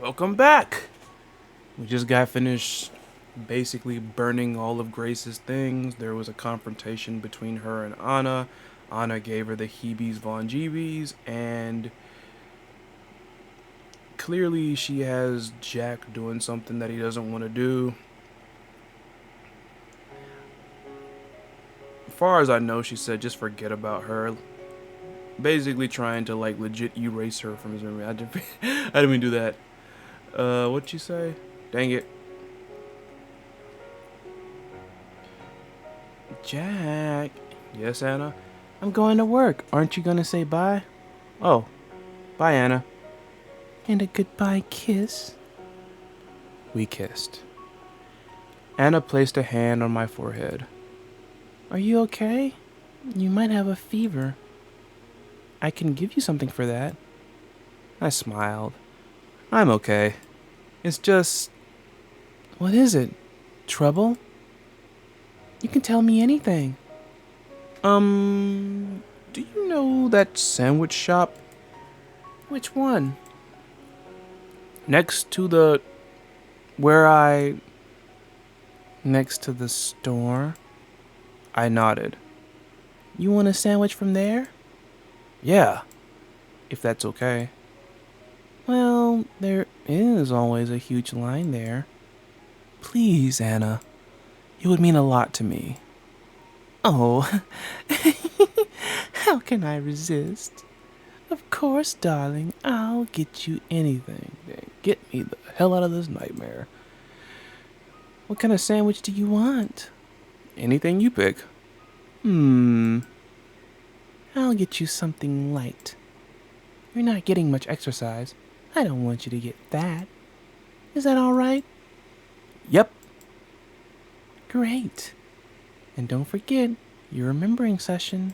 Welcome back. We just got finished basically burning all of Grace's things. There was a confrontation between her and Anna. Anna gave her the heebies von jeebies, and clearly she has Jack doing something that he doesn't want to do. As far as I know, she said just forget about her. Basically trying to like legit erase her from his memory. I didn't mean to do that. What'd she say? Dang it. Jack. Yes, Anna? I'm going to work. Aren't you gonna say bye? Oh, bye, Anna. And a goodbye kiss? We kissed. Anna placed a hand on my forehead. Are you okay? You might have a fever. I can give you something for that. I smiled. I'm okay. It's just. What is it? Trouble? You can tell me anything. Do you know that sandwich shop? Which one? Next to the. Where I. Next to the store? I nodded. You want a sandwich from there? Yeah, if that's okay. Well, there is always a huge line there. Please, Anna. It would mean a lot to me. Oh, how can I resist? Of course, darling, I'll get you anything. Get me the hell out of this nightmare. What kind of sandwich do you want? Anything you pick. I'll get you something light. You're not getting much exercise. I don't want you to get fat. Is that all right? Yep. Great. And don't forget your remembering session.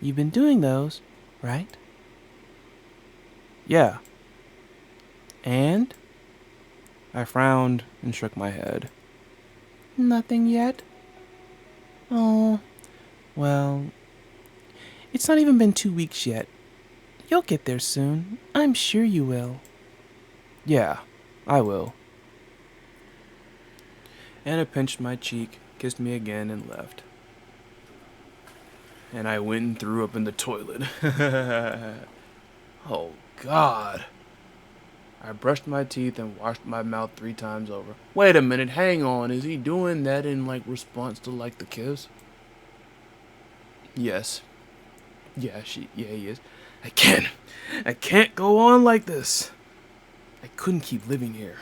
You've been doing those, right? Yeah. And? I frowned and shook my head. Nothing yet? Oh, well, it's not even been 2 weeks yet. You'll get there soon. I'm sure you will. Yeah, I will. Anna pinched my cheek, kissed me again, and left. And I went and threw up in the toilet. Oh, God. I brushed my teeth and washed my mouth 3 times over. Wait a minute, hang on. Is he doing that in, like, response to, like, the kiss? Yes. Yeah, he is. I can't go on like this. I couldn't keep living here.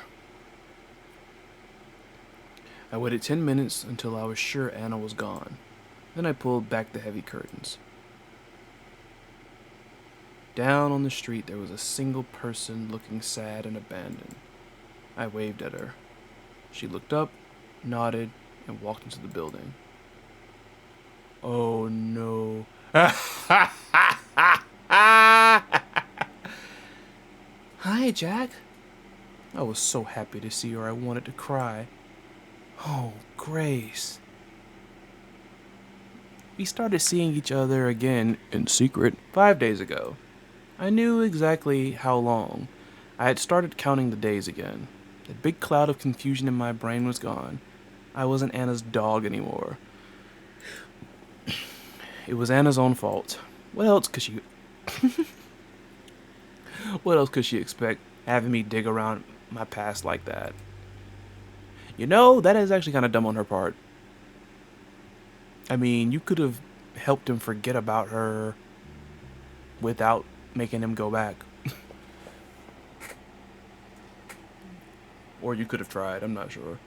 I waited 10 minutes until I was sure Anna was gone. Then I pulled back the heavy curtains. Down on the street, there was a single person looking sad and abandoned. I waved at her. She looked up, nodded, and walked into the building. Oh no. Hi, Jack. I was so happy to see her I wanted to cry. Oh, Grace. We started seeing each other again in secret 5 days ago. I knew exactly how long. I had started counting the days again. The big cloud of confusion in my brain was gone. I wasn't Anna's dog anymore. It was Anna's own fault. What else could she What else could she expect having me dig around my past like that? You know, that is actually kind of dumb on her part. I mean, you could have helped him forget about her without making him go back. Or you could have tried, I'm not sure.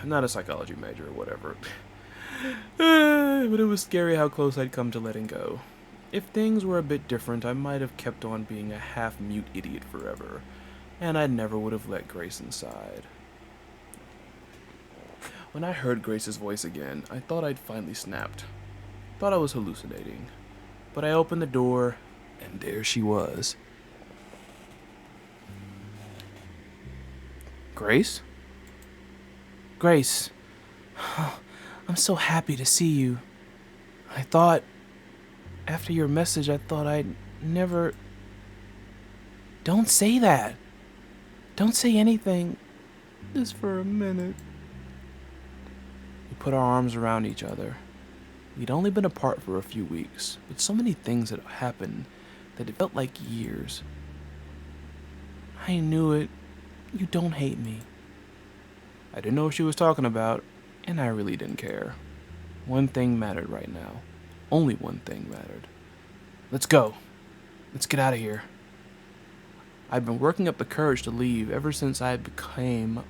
I'm not a psychology major or whatever. But it was scary how close I'd come to letting go. If things were a bit different, I might have kept on being a half-mute idiot forever, and I never would have let Grace inside. When I heard Grace's voice again, I thought I'd finally snapped. Thought I was hallucinating. But I opened the door, and there she was. Grace? Grace. I'm so happy to see you. I thought, after your message, I thought I'd never. Don't say that. Don't say anything. Just for a minute. We put our arms around each other. We'd only been apart for a few weeks, but so many things had happened that it felt like years. I knew it. You don't hate me. I didn't know what she was talking about, and I really didn't care. One thing mattered right now. Only one thing mattered. Let's go. Let's get out of here. I'd been working up the courage to leave ever since I had become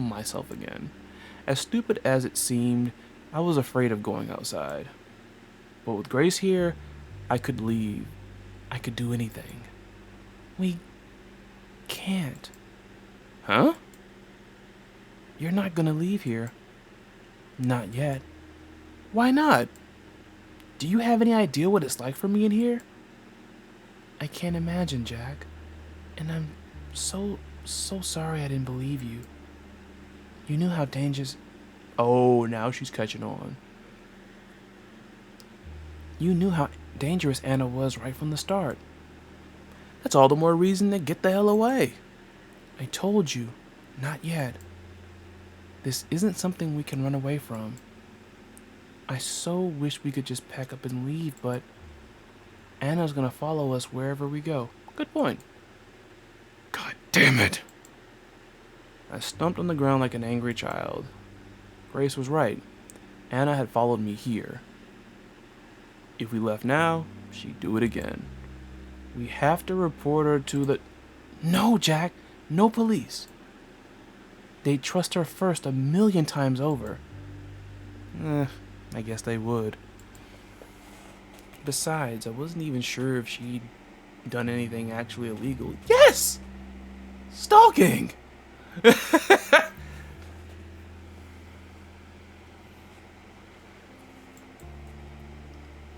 myself again. As stupid as it seemed, I was afraid of going outside. But with Grace here, I could leave. I could do anything. We can't. Huh? You're not gonna leave here. Not yet. Why not? Do you have any idea what it's like for me in here? I can't imagine, Jack. And I'm so sorry I didn't believe you. You knew how dangerous... Oh, now she's catching on. You knew how dangerous Anna was right from the start. That's all the more reason to get the hell away. I told you, not yet. This isn't something we can run away from. I so wish we could just pack up and leave, but Anna's gonna follow us wherever we go. Good point. God damn it! I stumped on the ground like an angry child. Grace was right. Anna had followed me here. If we left now, she'd do it again. We have to report her to the... No, Jack! No police! They'd trust her first 1,000,000 times over. I guess they would. Besides, I wasn't even sure if she'd done anything actually illegal. Yes! Stalking!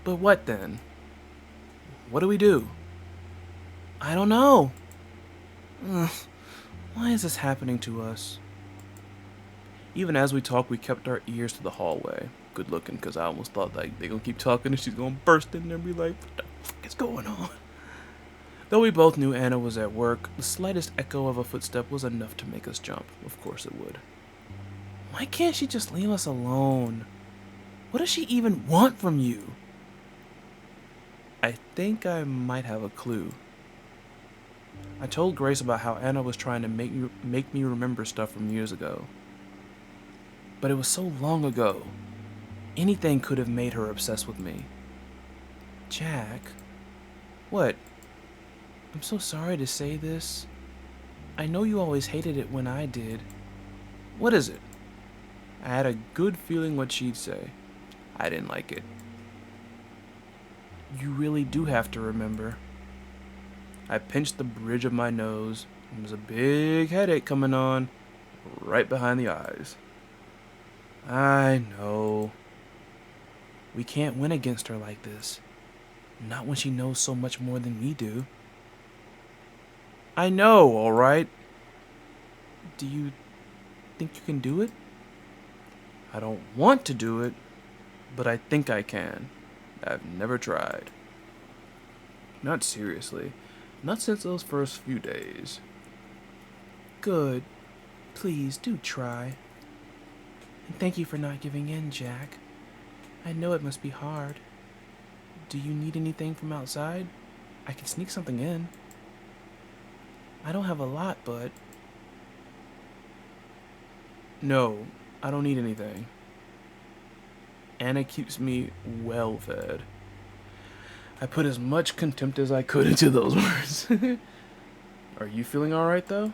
But what then? What do we do? I don't know. Why is this happening to us? Even as we talked, we kept our ears to the hallway. Good looking, because I almost thought like they're going to keep talking and she's going to burst in there and be like, what the fuck is going on? Though we both knew Anna was at work, the slightest echo of a footstep was enough to make us jump. Of course it would. Why can't she just leave us alone? What does she even want from you? I think I might have a clue. I told Grace about how Anna was trying to make me remember stuff from years ago. But it was so long ago. Anything could have made her obsessed with me. Jack? What? I'm so sorry to say this. I know you always hated it when I did. What is it? I had a good feeling what she'd say. I didn't like it. You really do have to remember. I pinched the bridge of my nose. There was a big headache coming on, right behind the eyes. I know. We can't win against her like this. Not when she knows so much more than we do. I know, all right. Do you think you can do it? I don't want to do it, but I think I can. I've never tried. Not seriously. Not since those first few days. Good. Please, do try. And thank you for not giving in, Jack. I know it must be hard. Do you need anything from outside? I can sneak something in. I don't have a lot, but... No, I don't need anything. Anna keeps me well fed. I put as much contempt as I could into those words. Are you feeling alright, though?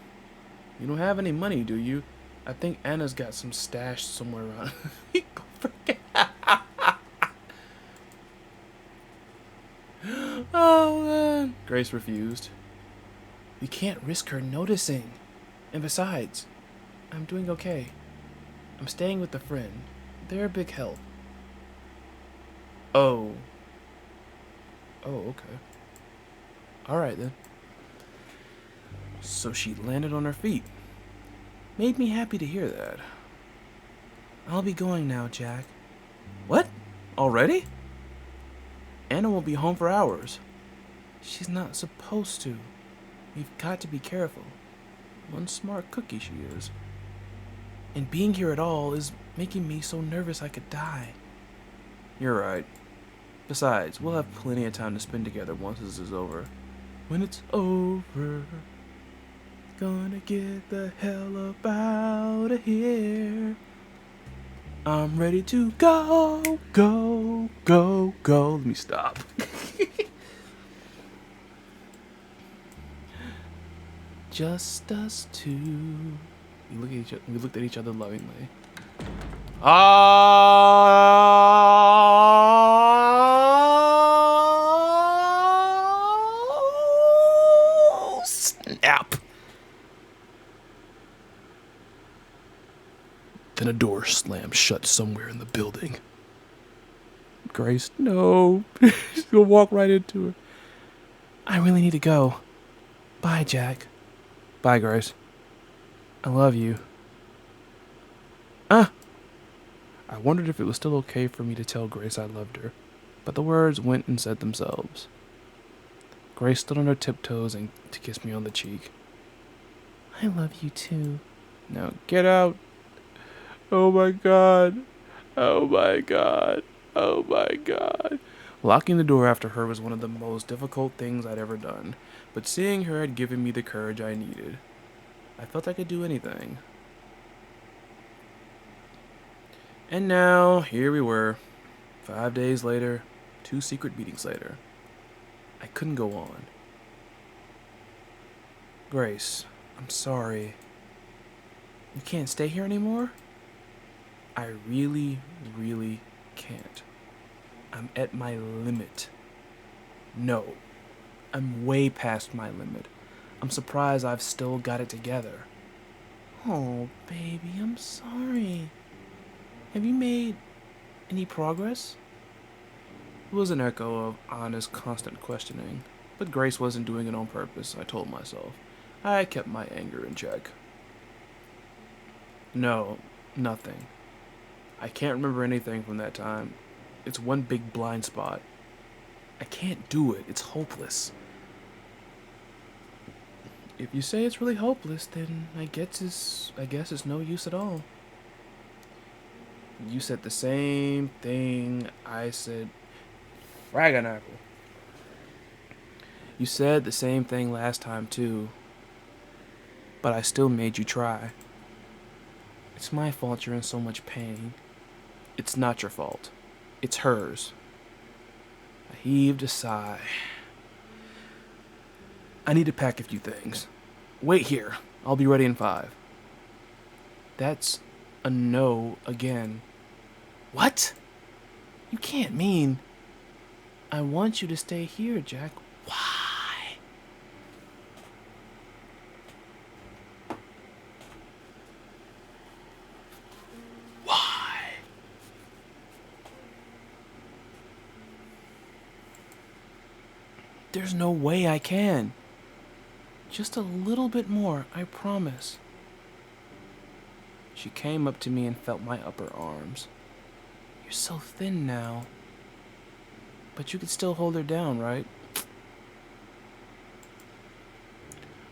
You don't have any money, do you? I think Anna's got some stashed somewhere around. Oh, man. Grace refused. We can't risk her noticing. And besides, I'm doing okay. I'm staying with a friend. They're a big help. Oh. Oh, okay. Alright then. So she landed on her feet. Made me happy to hear that. I'll be going now, Jack. What? Already? Anna won't be home for hours. She's not supposed to. We've got to be careful. One smart cookie she is. And being here at all is making me so nervous I could die. You're right. Besides, we'll have plenty of time to spend together once this is over. When it's over, gonna get the hell up out of here. I'm ready to go, go, go, go. Let me stop. Just us two. We looked at each other lovingly. Oh, snap. Then a door slammed shut somewhere in the building. Grace, no. You'll walk right into her. I really need to go. Bye, Jack. Bye, Grace. I love you. I wondered if it was still okay for me to tell Grace I loved her, but the words went and said themselves. Grace stood on her tiptoes and to kiss me on the cheek. I love you too. Now get out. Oh my God. Oh my God. Oh my God. Locking the door after her was one of the most difficult things I'd ever done, but seeing her had given me the courage I needed. I felt I could do anything. And now, here we were, 5 days later, 2 secret meetings later. I couldn't go on. Grace, I'm sorry. You can't stay here anymore? I really, really can't. I'm at my limit. No, I'm way past my limit. I'm surprised I've still got it together. Oh, baby, I'm sorry. Have you made any progress? It was an echo of honest, constant questioning, but Grace wasn't doing it on purpose, I told myself. I kept my anger in check. No, nothing. I can't remember anything from that time. It's one big blind spot. I can't do it. It's hopeless. If you say it's really hopeless, then I guess it's no use at all. You said the same thing I said. Fraganackle. You said the same thing last time too, but I still made you try. It's my fault you're in so much pain. It's not your fault. It's hers. I heaved a sigh. I need to pack a few things. Wait here. I'll be ready in 5. That's a no again. What? You can't mean... I want you to stay here, Jack. Why? Why? There's no way I can. Just a little bit more, I promise. She came up to me and felt my upper arms. You're so thin now. But you could still hold her down, right?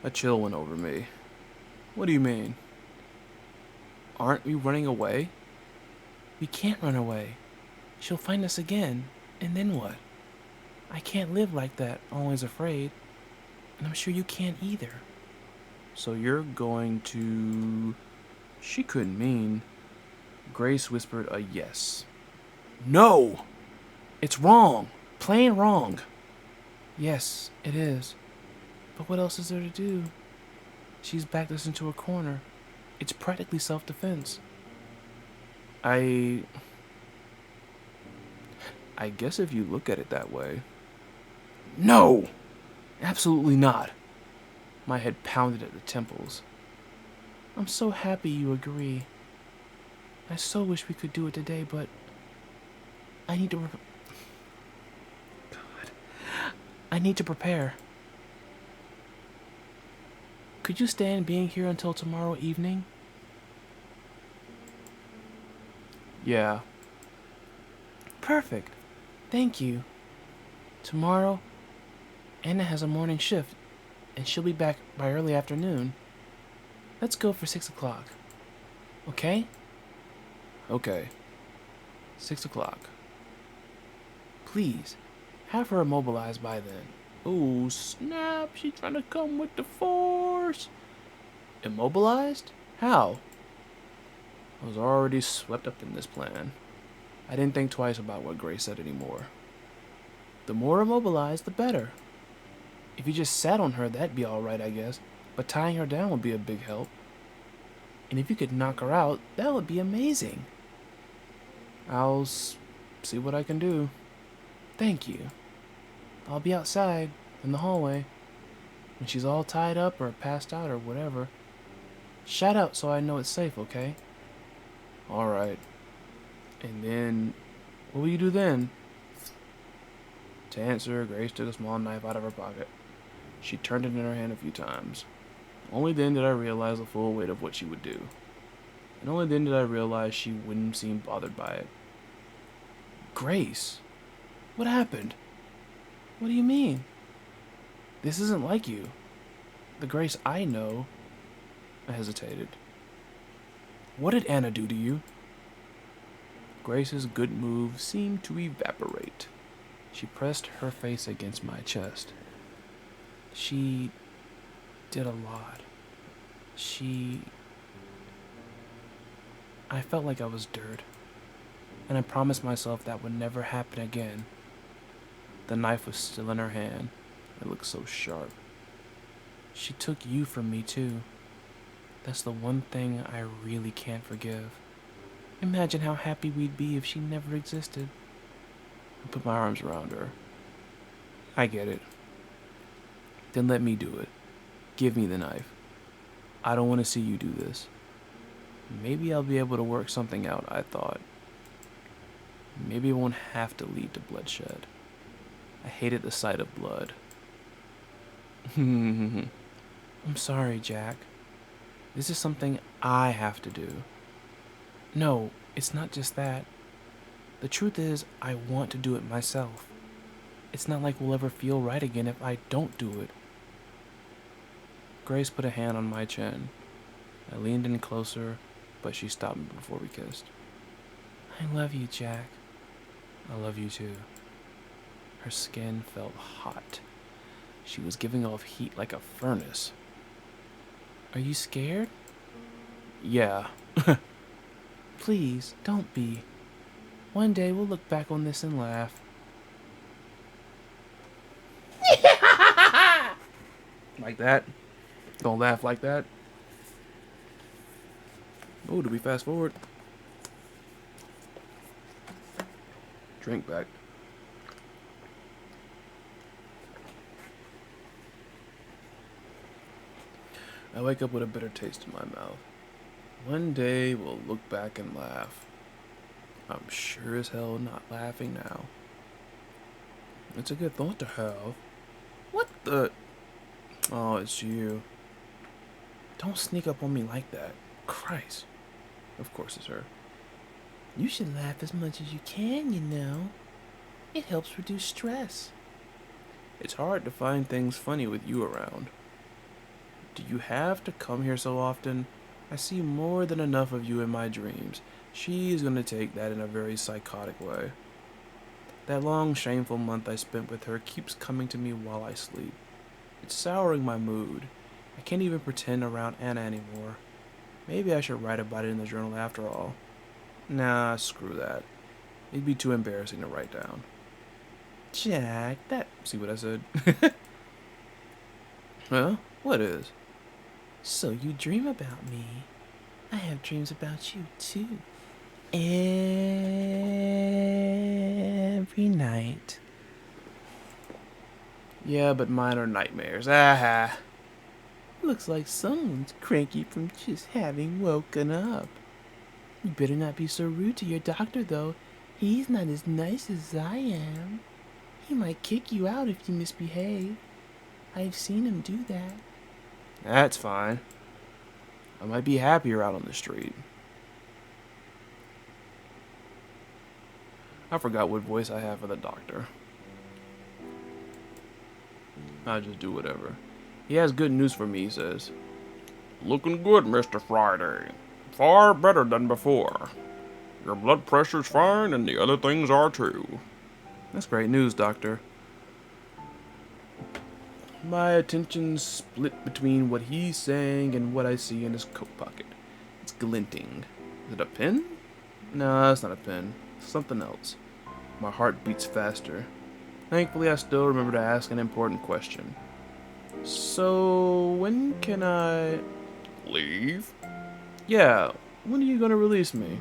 A chill went over me. What do you mean? Aren't we running away? We can't run away. She'll find us again, and then what? I can't live like that, always afraid. And I'm sure you can't either. So you're going to... She couldn't mean... Grace whispered a yes. No! It's wrong. Plain wrong. Yes, it is. But what else is there to do? She's backed us into a corner. It's practically self-defense. I guess if you look at it that way. No! Absolutely not. My head pounded at the temples. I'm so happy you agree. I so wish we could do it today, but I need to... I need to prepare. Could you stand being here until tomorrow evening? Yeah. Perfect. Thank you. Tomorrow, Anna has a morning shift. and she'll be back by early afternoon. Let's go for 6 o'clock. Okay? Okay. 6 o'clock. Please, have her immobilized by then. Oh, snap. She's trying to come with the force. Immobilized? How? I was already swept up in this plan. I didn't think twice about what Grace said anymore. The more immobilized, the better. If you just sat on her, that'd be alright, I guess. But tying her down would be a big help. And if you could knock her out, that would be amazing. I'll see what I can do. Thank you. I'll be outside, in the hallway. When she's all tied up or passed out or whatever. Shout out so I know it's safe, okay? Alright. And then, what will you do then? To answer, Grace took a small knife out of her pocket. She turned it in her hand a few times. Only then did I realize the full weight of what she would do. And only then did I realize she wouldn't seem bothered by it. Grace, what happened? What do you mean? This isn't like you. The Grace I know. I hesitated. What did Anna do to you? Grace's good move seemed to evaporate. She pressed her face against my chest. She did a lot. I felt like I was dirt, and I promised myself that would never happen again. The knife was still in her hand. It looked so sharp. She took you from me, too. That's the one thing I really can't forgive. Imagine how happy we'd be if she never existed. I put my arms around her. I get it. Then let me do it. Give me the knife. I don't want to see you do this. Maybe I'll be able to work something out, I thought. Maybe it won't have to lead to bloodshed. I hated the sight of blood. I'm sorry, Jack. This is something I have to do. No, it's not just that. The truth is, I want to do it myself. It's not like we'll ever feel right again if I don't do it. Grace put a hand on my chin. I leaned in closer, but she stopped me before we kissed. I love you, Jack. I love you too. Her skin felt hot. She was giving off heat like a furnace. Are you scared? Yeah. Please, don't be. One day we'll look back on this and laugh. Like that? Don't laugh like that? Oh, do we fast forward? Drink back. I wake up with a bitter taste in my mouth. One day we'll look back and laugh. I'm sure as hell not laughing now. It's a good thought to have. What the? Oh, it's you. Don't sneak up on me like that. Christ. Of course it's her. You should laugh as much as you can, you know. It helps reduce stress. It's hard to find things funny with you around. Do you have to come here so often? I see more than enough of you in my dreams. She's gonna take that in a very psychotic way. That long, shameful month I spent with her keeps coming to me while I sleep. It's souring my mood. I can't even pretend around Anna anymore. Maybe I should write about it in the journal after all. Nah, screw that. It'd be too embarrassing to write down. Jack, that... See what I said? Huh? What is? So you dream about me. I have dreams about you, too. Every night. Yeah, but mine are nightmares. Aha. Looks like someone's cranky from just having woken up. You better not be so rude to your doctor, though. He's not as nice as I am. He might kick you out if you misbehave. I've seen him do that. That's fine. I might be happier out on the street. I forgot what voice I have for the doctor. I'll just do whatever. He has good news for me, he says. Looking good, Mr. Friday. Far better than before. Your blood pressure's fine, and the other things are too. That's great news, Doctor. My attention's split between what he's saying and what I see in his coat pocket. It's glinting. Is it a pen? No, it's not a pen. It's something else. My heart beats faster. Thankfully, I still remember to ask an important question. So, when can I... Leave? Yeah, when are you gonna release me?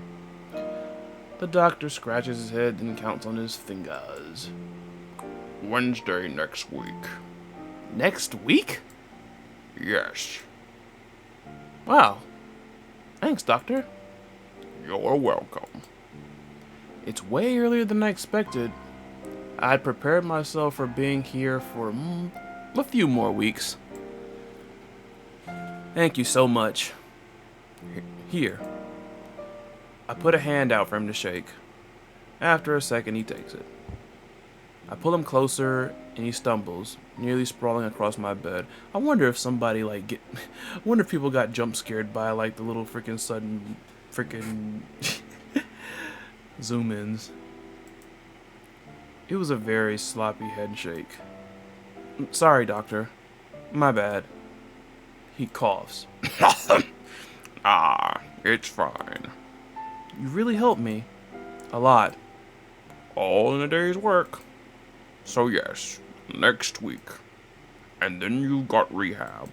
The doctor scratches his head and counts on his fingers. Wednesday next week. Next week? Yes. Wow. Thanks, Doctor. You're welcome. It's way earlier than I expected. I'd prepared myself for being here for a few more weeks. Thank you so much. Here. I put a hand out for him to shake. After a second, he takes it. I pull him closer, and he stumbles, nearly sprawling across my bed. I wonder if somebody, I wonder if people got jump scared by, the little freaking sudden freaking zoom-ins. It was a very sloppy head shake. Sorry, Doctor. My bad. He coughs. It's fine. You really helped me. A lot. All in a day's work. So yes, next week. And then you got rehab.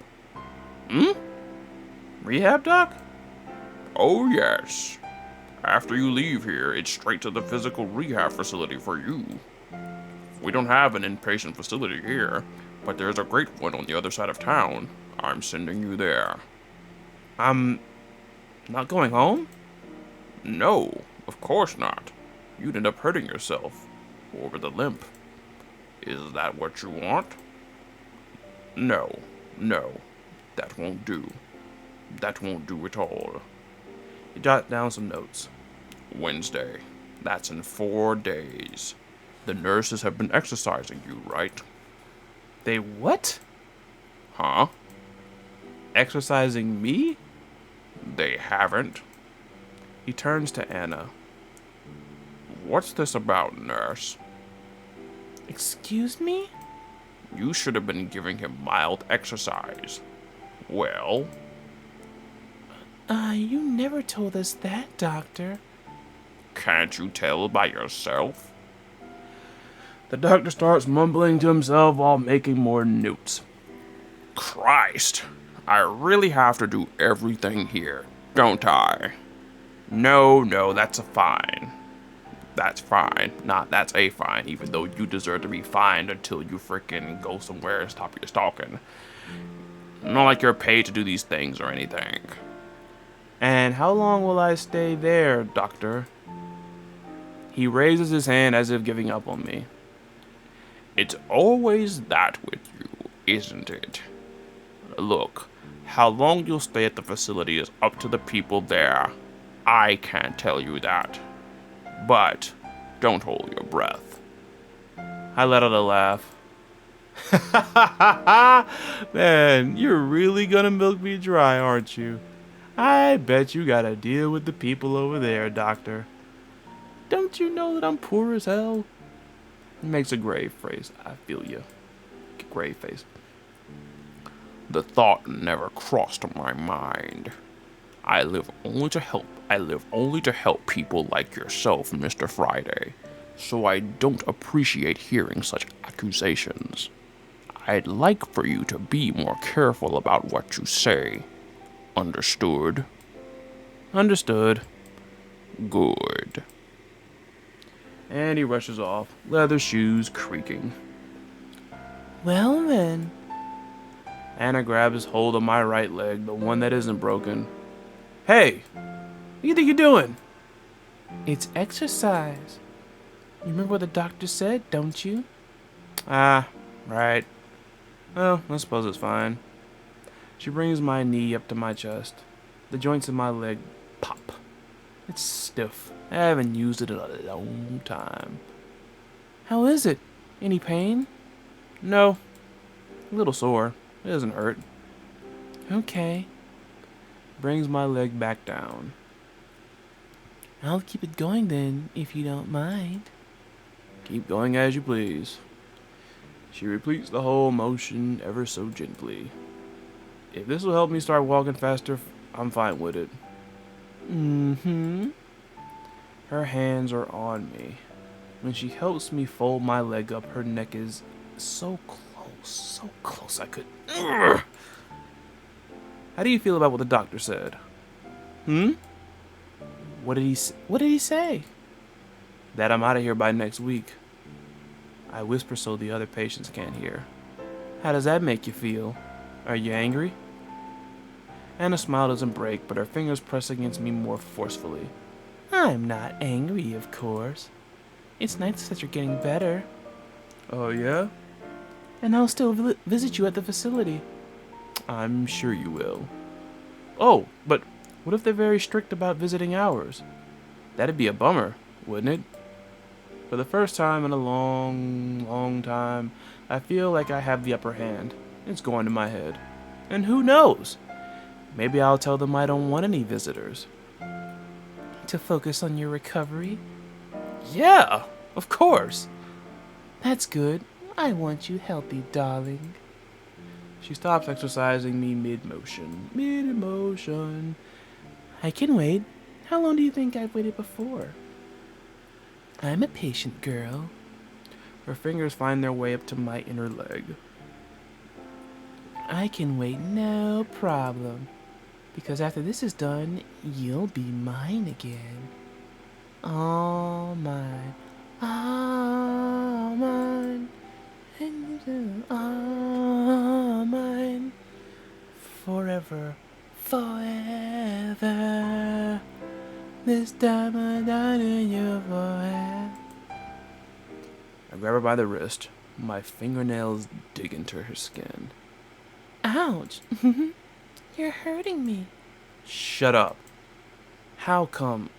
Rehab, Doc? Oh yes. After you leave here, it's straight to the physical rehab facility for you. We don't have an inpatient facility here, but there's a great one on the other side of town. I'm sending you there. I'm not going home? No, of course not. You'd end up hurting yourself over the limp. Is that what you want? No, that won't do. That won't do at all. He jotted down some notes. Wednesday. That's in 4 days. The nurses have been exercising you, right? They what? Huh? Exercising me? They haven't. He turns to Anna. What's this about, nurse? Excuse me? You should have been giving him mild exercise. Well? You never told us that, Doctor. Can't you tell by yourself? The doctor starts mumbling to himself while making more notes. Christ, I really have to do everything here, don't I? No, that's a fine. That's fine. That's a fine, even though you deserve to be fined until you frickin' go somewhere and stop your stalking. Not like you're paid to do these things or anything. And how long will I stay there, Doctor? He raises his hand as if giving up on me. It's always that with you, isn't it? Look, how long you'll stay at the facility is up to the people there. I can't tell you that. But don't hold your breath. I let out a laugh. Man, you're really gonna milk me dry, aren't you? I bet you gotta deal with the people over there, Doctor. Don't you know that I'm poor as hell? He makes a grave face. I feel you. Grave face. The thought never crossed my mind. I live only to help. I live only to help people like yourself, Mr. Friday. So I don't appreciate hearing such accusations. I'd like for you to be more careful about what you say. Understood? Understood. Good. And he rushes off, leather shoes creaking. Well then. Anna grabs hold of my right leg, the one that isn't broken. Hey! What do you think you're doing? It's exercise. You remember what the doctor said, don't you? Ah, right. Well, I suppose it's fine. She brings my knee up to my chest. The joints in my leg pop. It's stiff. I haven't used it in a long time. How is it? Any pain? No. A little sore. It doesn't hurt. Okay. Brings my leg back down. I'll keep it going then, if you don't mind. Keep going as you please. She repeats the whole motion ever so gently. If this will help me start walking faster, I'm fine with it. Mm-hmm. Her hands are on me. When she helps me fold my leg up, her neck is so close I could... Ugh! How do you feel about what the doctor said? Hmm? What did he say? That I'm out of here by next week. I whisper so the other patients can't hear. How does that make you feel? Are you angry? Anna's smile doesn't break, but her fingers press against me more forcefully. I'm not angry, of course. It's nice that you're getting better. Oh, yeah? And I'll still visit you at the facility. I'm sure you will. Oh, but what if they're very strict about visiting hours? That'd be a bummer, wouldn't it? For the first time in a long time, I feel like I have the upper hand. It's going to my head. And who knows? Maybe I'll tell them I don't want any visitors. To focus on your recovery? Yeah, of course. That's good. I want you healthy, darling. She stops exercising me mid-motion. Mid-motion. I can wait. How long do you think I've waited before? I'm a patient girl. Her fingers find their way up to my inner leg. I can wait, no problem. Because after this is done, you'll be mine again. All mine. All mine. And all mine. Forever. Forever. This time I'm done in your forehead. I grab her by the wrist. My fingernails dig into her skin. Ouch! You're hurting me. Shut up. How come?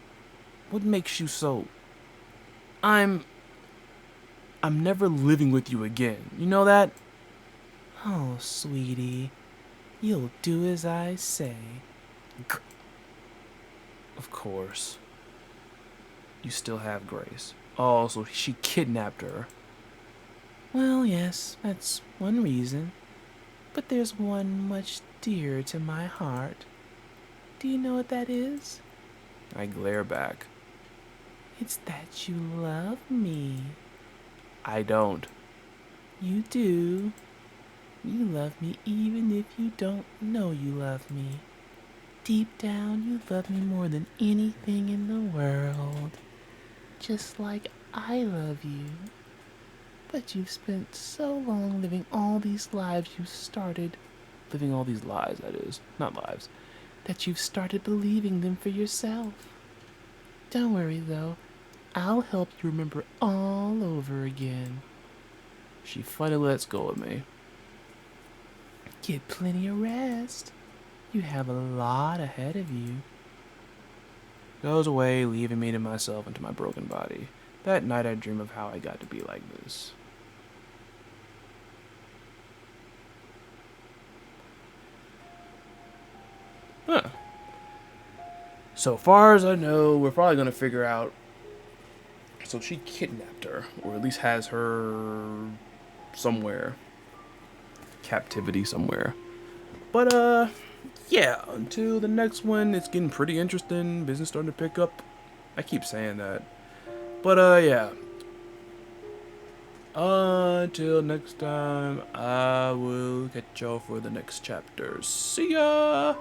What makes you so... I'm never living with you again. You know that? Oh, sweetie. You'll do as I say. Of course. You still have Grace. Oh, so she kidnapped her. Well, yes, that's one reason. But there's one much dearer to my heart. Do you know what that is? I glare back. It's that you love me. I don't. You do. You love me even if you don't know you love me. Deep down, you love me more than anything in the world. Just like I love you. But you've spent so long living all these lives you started... Living all these lies, that is. Not lives. That you've started believing them for yourself. Don't worry, though. I'll help you remember all over again. She finally lets go of me. Get plenty of rest. You have a lot ahead of you. Goes away, leaving me to myself and to my broken body. That night I dream of how I got to be like this. Huh. So far as I know, we're probably going to figure out... So she kidnapped her, or at least has her somewhere. Captivity somewhere. But, yeah, until the next one, it's getting pretty interesting. Business starting to pick up. I keep saying that. But, yeah. Until next time, I will catch y'all for the next chapter. See ya!